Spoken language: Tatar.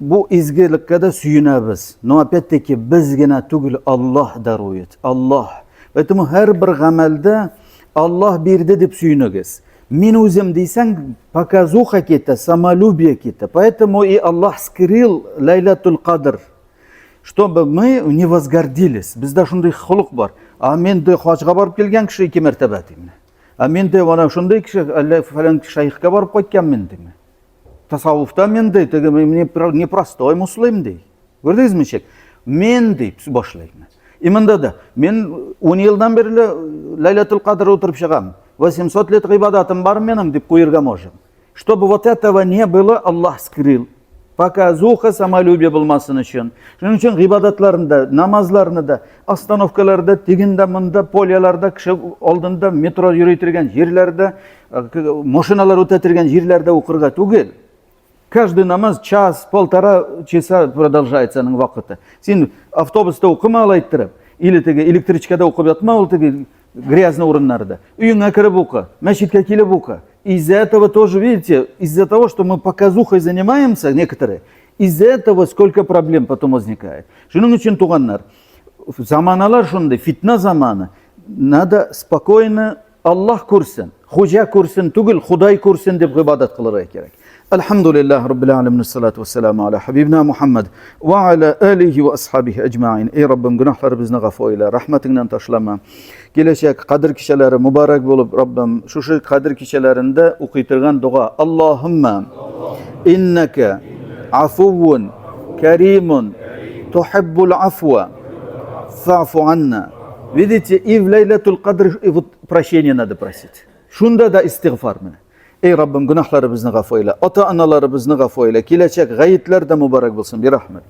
bu izgilikka da suyunamiz. No опять-таки bizgina tugul Allah daruyet. Allah. Поэтому her bir amalda Allah berdi deb suyunagiz. Men o'zim deysang показуха keta, самолюбие keta. Поэтому и Allah скрыл Лайлатул Qadr, чтобы мы не возгордились. Bizda shunday xuluq bor. Menda hojga borib kelgan kishi 2 martaba deyman. Menda mana shunday kishi falan shayxga borib qaytganman deyman. Tasavvufda menda не простой muslim dey. Ko'rdingizmi shek? Men deb boshlayman. Imanda da men 10 yildan beri Laylatul Qadr o'tirib chiqaman. 800 лет g'ibodatim bor mening deb qo'yirga можем. Чтобы вот этого не было, Alloh скрыл. Показуха, самолюбие bo'lmasin uchun. Shuning uchun g'ibodatlarida, namozlarida, остановкаларда, teginda, munda, polyalarda, kishi oldinda metro yuraytirgan yerlarda, mashinalar o'tatirgan yerlarda o'qirga tugil. Каждый namaz час, полтора часа продолжается ning vaqti. Sen avtobusda o'qima olaytirib, или elektrichkada o'qib yotma, грязный o'rinlarda. Uyingga kirib o'qi, masjidga kelib o'qi. Из-за этого тоже, видите, из-за того, что мы показухой занимаемся, некоторые, из-за этого сколько проблем потом возникает. Shuning uchun туганнар, заманалар shunday, fitna zamani. Надо спокойно Alloh ko'rsin, xo'ja ko'rsin, tugul Xudoy ko'rsin deb ibodat qilarga kerak. Alhamdulillah robbil alamin, salatu vassalamu ala habibina Muhammad va ala alihi va ashabihi ajma'in. Ey Robbim, gunohlarimizni g'afo eyle, rahmatingdan tashlama. Kelajak qadr kechalari muborak bo'lib, Robbim, shu qadr kechalarida o'qitilgan duo. Allohumma innaka afuwun karimun tuhibbul afwa fa'fu anna. Видите, и в Лайлатул Qadr вот прощения надо просить. Shunda da istig'for mana. Ey Robbim, gunohlarimizni g'afo eyle, ota-onalarimizni g'afo eyle, kelajak g'ayitlarda muborak bo'lsin, bi rahmat.